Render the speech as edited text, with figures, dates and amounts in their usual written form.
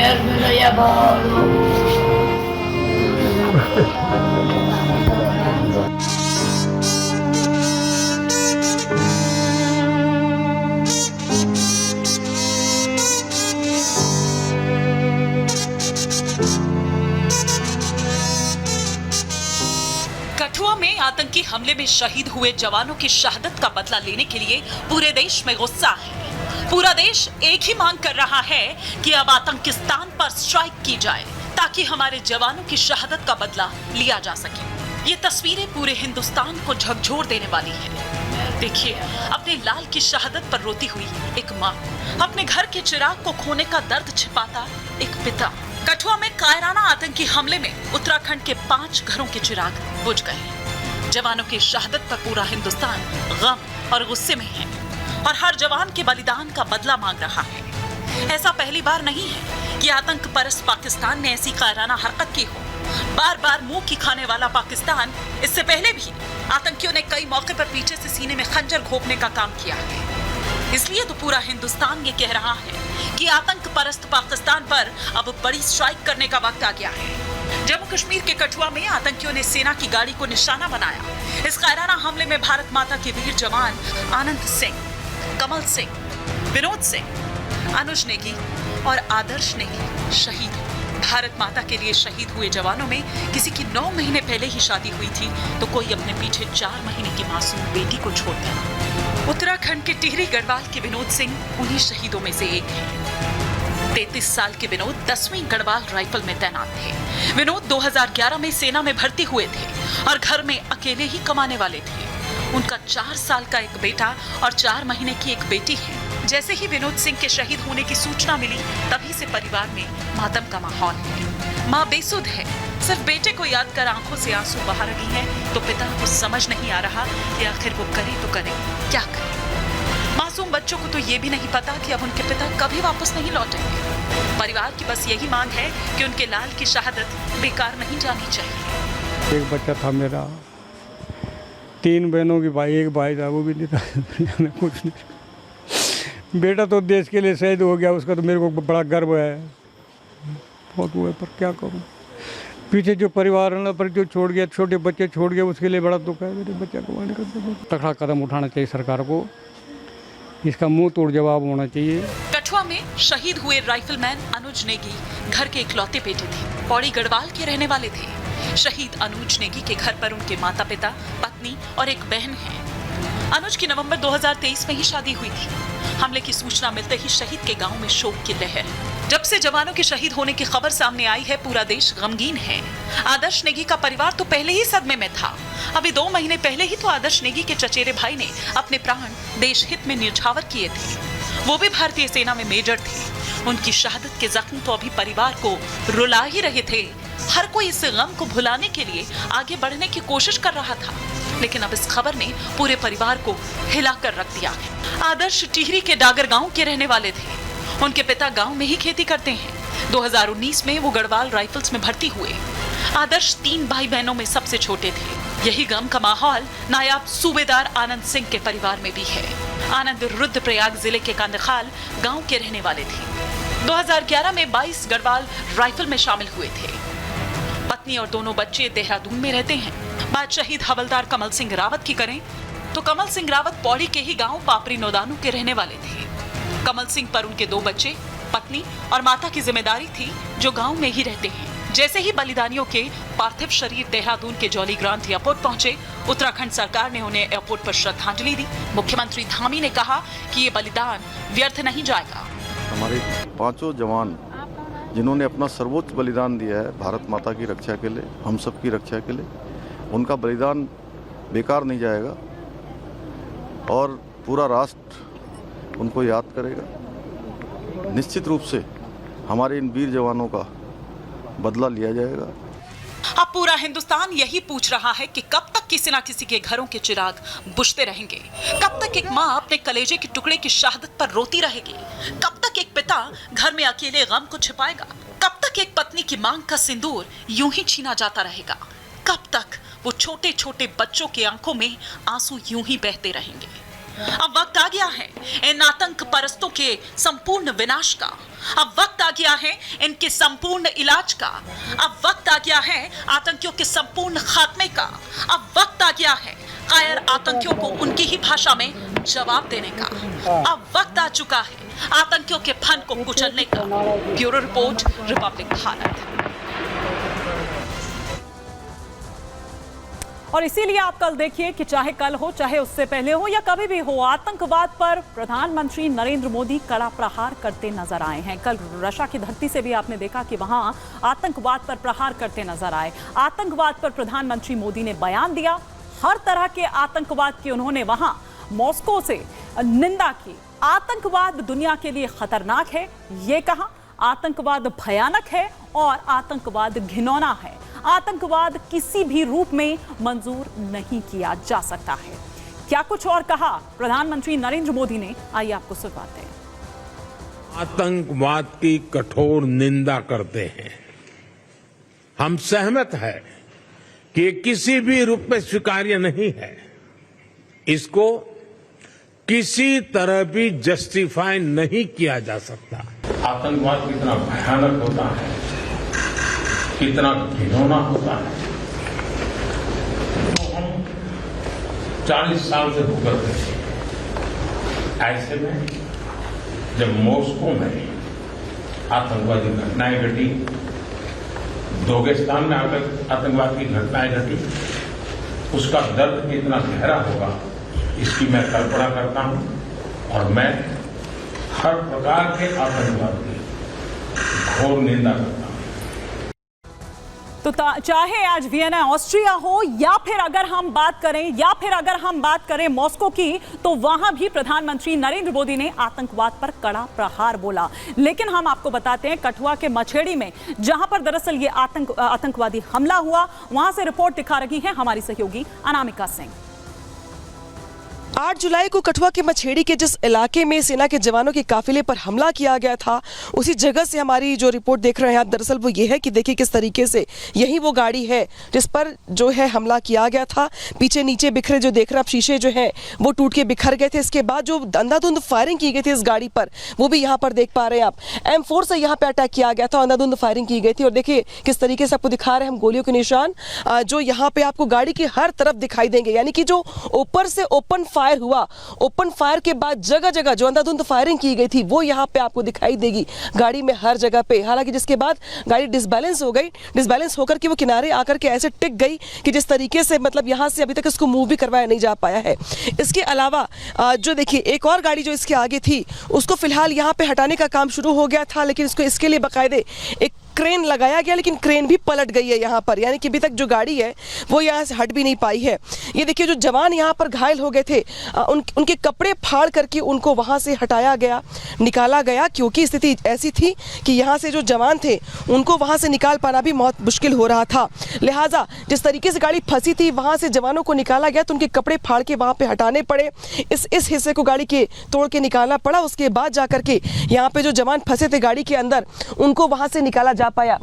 कठुआ में आतंकी हमले में शहीद हुए जवानों की शहादत का बदला लेने के लिए पूरे देश में गुस्सा है। पूरा देश एक ही मांग कर रहा है कि अब आतंकिस्तान पर स्ट्राइक की जाए ताकि हमारे जवानों की शहादत का बदला लिया जा सके। ये तस्वीरें पूरे हिंदुस्तान को झकझोर देने वाली है। देखिए, अपने लाल की शहादत पर रोती हुई एक माँ, अपने घर के चिराग को खोने का दर्द छिपाता एक पिता। कठुआ में कायराना आतंकी हमले में उत्तराखंड के 5 घरों के चिराग बुझ गए। जवानों की शहादत पर पूरा हिंदुस्तान गम और गुस्से में है और हर जवान के बलिदान का बदला मांग रहा है। ऐसा पहली बार नहीं है कि आतंक परस्त पाकिस्तान ने ऐसी कायराना हरकत की हो। बार बार मुंह की खाने वाला पाकिस्तान इससे पहले भी आतंकियों ने कई मौके पर पीछे से सीने में खंजर घोंपने का काम किया है। इसलिए तो पूरा हिंदुस्तान ये कह रहा है कि आतंक परस्त पाकिस्तान पर अब बड़ी स्ट्राइक करने का वक्त आ गया है। जम्मू कश्मीर के कठुआ में आतंकियों ने सेना की गाड़ी को निशाना बनाया। इस कायराना हमले में भारत माता के वीर जवान आनंद सिंह, कमल सिंह, विनोद सिंह, अनुज नेगी और आदर्श नेगी शहीद हुए। भारत माता के लिए शहीद हुए जवानों में किसी की 9 महीने पहले ही शादी हुई थी तो कोई अपने पीछे 4 महीने की मासूम बेटी को छोड़ गया। उत्तराखंड के टिहरी गढ़वाल के विनोद सिंह उन्हीं शहीदों में से एक हैं। 33 साल के विनोद 10वीं गढ़वाल राइफल में तैनात थे। विनोद 2011 में सेना में भर्ती हुए थे और घर में अकेले ही कमाने वाले थे। उनका 4 साल का एक बेटा और 4 महीने की एक बेटी है। जैसे ही विनोद सिंह के शहीद होने की सूचना मिली तभी से परिवार में मातम का माहौल है। माँ बेसुध है, सिर्फ बेटे को याद कर आंखों से आंसू बहा रही है तो पिता को समझ नहीं आ रहा कि आखिर वो करे तो करे क्या करे। मासूम बच्चों को तो ये भी नहीं पता कि अब उनके पिता कभी वापस नहीं लौटेंगे। परिवार की बस यही मांग है कि उनके लाल की शहादत बेकार नहीं जानी चाहिए। एक बच्चा था मेरा, 3 बहनों की भाई, एक भाई था, वो भी नहीं था। कुछ नहीं। बेटा तो देश के लिए शहीद हो गया, उसका तो मेरे को बड़ा गर्व है, बहुत हुआ, पर क्या करूं। पीछे जो परिवार है ना, पर जो छोड़ गया, छोटे बच्चे छोड़ गए, उसके लिए बड़ा दुख है। मेरे बच्चा को मारने का तगड़ा कदम उठाना चाहिए सरकार को, इसका मुंह तोड़ जवाब होना चाहिए। कठुआ में शहीद हुए राइफलमैन अनुज नेगी घर के इकलौते बेटे थे। पौड़ी गढ़वाल के रहने वाले थे। शहीद अनुज नेगी के घर पर उनके माता पिता, पत्नी और एक बहन है। अनुज की नवंबर 2023 में ही शादी हुई थी। हमले की सूचना मिलते ही शहीद के गांव में शोक की लहर। जब से जवानों के शहीद होने की खबर सामने आई है, पूरा देश गमगीन है। आदर्श नेगी का परिवार तो पहले ही सदमे में था। अभी 2 महीने पहले ही तो आदर्श नेगी के चचेरे भाई ने अपने प्राण देश हित में न्यौछावर किए थे। वो भी भारतीय सेना में मेजर थे। उनकी शहादत के जख्म तो अभी परिवार को रुला ही रहे थे। हर कोई इस गम को भुलाने के लिए आगे बढ़ने की कोशिश कर रहा था, लेकिन अब इस खबर ने पूरे परिवार को हिलाकर रख दिया है। आदर्श टिहरी के डागर गांव के रहने वाले थे। उनके पिता गांव में ही खेती करते हैं। 2019 में वो गढ़वाल राइफल्स में भर्ती हुए। आदर्श 3 भाई बहनों में सबसे छोटे थे। यही गम का माहौल नायाब सूबेदार आनंद सिंह के परिवार में भी है। आनंद रुद्रप्रयाग जिले के कांदखाल गांव के रहने वाले थे। 2011 में 22 गढ़वाल राइफल में शामिल हुए थे। पत्नी और दोनों बच्चे देहरादून में रहते हैं। बात शहीद हवलदार कमल सिंह रावत की करें तो कमल सिंह रावत पौड़ी के ही गांव पापरी नौदानू के रहने वाले थे। कमल सिंह पर उनके 2 बच्चे, पत्नी और माता की जिम्मेदारी थी, जो गांव में ही रहते हैं। जैसे ही बलिदानियों के पार्थिव शरीर देहरादून के जौली ग्रांट एयरपोर्ट पहुंचे, उत्तराखंड सरकार ने उन्हें एयरपोर्ट पर श्रद्धांजलि दी। मुख्यमंत्री धामी ने कहा कि ये बलिदान व्यर्थ नहीं जाएगा। हमारे 5 जवान जिन्होंने अपना सर्वोच्च बलिदान दिया है भारत माता की रक्षा के लिए, हम सब की रक्षा के लिए, उनका बलिदान बेकार नहीं जाएगा और पूरा राष्ट्र उनको याद करेगा। निश्चित रूप से हमारे इन वीर जवानों का बदला लिया जाएगा। अब पूरा हिंदुस्तान यही पूछ रहा है कि कब तक किसी ना किसी के घरों के चिराग बुझते रहेंगे। कब तक एक माँ अपने कलेजे के टुकड़े की शहादत पर रोती रहेगी। कब तक एक पिता घर में अकेले गम को छिपाएगा। कब तक एक पत्नी की मांग का सिंदूर यूं ही छीना जाता रहेगा। कब तक वो छोटे छोटे बच्चों की आंखों में आंसू यूं ही बहते रहेंगे। अब वक्त आ गया है इन आतंक परस्तों के संपूर्ण विनाश का। अब वक्त आ गया है इनके संपूर्ण इलाज का। अब वक्त आ गया है आतंकियों के संपूर्ण खात्मे का। अब वक्त आ गया है कायर आतंकियों को उनकी ही भाषा में जवाब देने का। अब वक्त आ चुका है आतंकियों के फन को कुचलने का। Bureau report, Republic Bharat. और इसीलिए आप कल देखिए कि चाहे कल हो, चाहे उससे पहले हो या कभी भी हो, आतंकवाद पर प्रधानमंत्री नरेंद्र मोदी कड़ा प्रहार करते नजर आए हैं। कल रशिया की धरती से भी आपने देखा कि वहां आतंकवाद पर प्रहार करते नजर आए। आतंकवाद पर प्रधानमंत्री मोदी ने बयान दिया। हर तरह के आतंकवाद की उन्होंने वहां मॉस्को से निंदा की। आतंकवाद दुनिया के लिए खतरनाक है ये कहा। आतंकवाद भयानक है और आतंकवाद घिनौना है। आतंकवाद किसी भी रूप में मंजूर नहीं किया जा सकता है। क्या कुछ और कहा प्रधानमंत्री नरेंद्र मोदी ने, आइए आपको सुनवाते हैं। आतंकवाद की कठोर निंदा करते हैं। हम सहमत हैं कि ये किसी भी रूप में स्वीकार्य नहीं है। इसको किसी तरह भी जस्टिफाई नहीं किया जा सकता। आतंकवाद कितना भयानक होता है, कितना घिनौना होता है, तो हम 40 साल से भुगत रहे हैं। ऐसे में जब मॉस्को में आतंकवादी घटनाएं घटी, दोगेस्तान में आतंकवाद की घटनाएं घटी, उसका दर्द कितना गहरा होगा इसकी मैं कल्पना करता हूं। और मैं हर प्रकार के आतंकवाद की घोर निंदा करता हूं। तो चाहे आज वियना ऑस्ट्रिया हो या फिर अगर हम बात करें मॉस्को की, तो वहां भी प्रधानमंत्री नरेंद्र मोदी ने आतंकवाद पर कड़ा प्रहार बोला। लेकिन हम आपको बताते हैं कठुआ के मछेड़ी में जहां पर दरअसल ये आतंकवादी हमला हुआ, वहां से रिपोर्ट दिखा रही है हमारी सहयोगी अनामिका सिंह। 8 जुलाई को कठुआ के मछेड़ी के जिस इलाके में सेना के जवानों के काफिले पर हमला किया गया था, उसी जगह से हमारी जो रिपोर्ट देख रहे हैं आप, दरअसल वो ये है कि देखिए किस तरीके से यही वो गाड़ी है जिस पर जो है हमला किया गया था। पीछे नीचे बिखरे जो देख रहे आप शीशे जो है वो टूट के बिखर गए थे। इसके बाद जो अंधाधुंध फायरिंग की गई थी इस गाड़ी पर, वो भी यहाँ पर देख पा रहे हैं आप। M4 से यहाँ पे अटैक किया गया था, अंधाधुंध फायरिंग की गई थी। और देखिए किस तरीके से आपको दिखा रहे हैं हम गोलियों के निशान जो यहाँ पे आपको गाड़ी की हर तरफ दिखाई देंगे। यानी कि जो ऊपर से ओपन फायर हुआ, ओपन फायर के बाद जगह जगह जो अंधाधुंध फायरिंग की गई थी वो यहाँ पे आपको दिखाई देगी गाड़ी में हर जगह पे। हालांकि जिसके बाद गाड़ी डिसबैलेंस हो गई, डिसबैलेंस होकर के वो किनारे आकर के ऐसे टिक गई कि जिस तरीके से मतलब यहाँ से अभी तक इसको मूव भी करवाया नहीं जा पाया है। इसके अलावा जो देखिए एक और गाड़ी जो इसके आगे थी उसको फिलहाल यहाँ पे हटाने का काम शुरू हो गया था, लेकिन इसके लिए बाकायदे एक क्रेन लगाया गया, लेकिन क्रेन भी पलट गई है यहाँ पर। यानी कि अभी तक जो गाड़ी है वो यहाँ से हट भी नहीं पाई है। ये देखिए जो जवान यहाँ पर घायल हो गए थे उनके कपड़े फाड़ करके उनको वहाँ से हटाया गया, निकाला गया, क्योंकि स्थिति ऐसी थी कि यहाँ से जो जवान थे उनको वहाँ से निकाल पाना भी बहुत मुश्किल हो रहा था। लिहाजा जिस तरीके से गाड़ी फंसी थी वहाँ से जवानों को निकाला गया तो उनके कपड़े फाड़ के वहाँ पे हटाने पड़े। इस हिस्से को गाड़ी के तोड़ के निकालना पड़ा। उसके बाद जा करके यहाँ पे जो जवान फंसे थे गाड़ी के अंदर उनको वहाँ से निकाला जा पाया।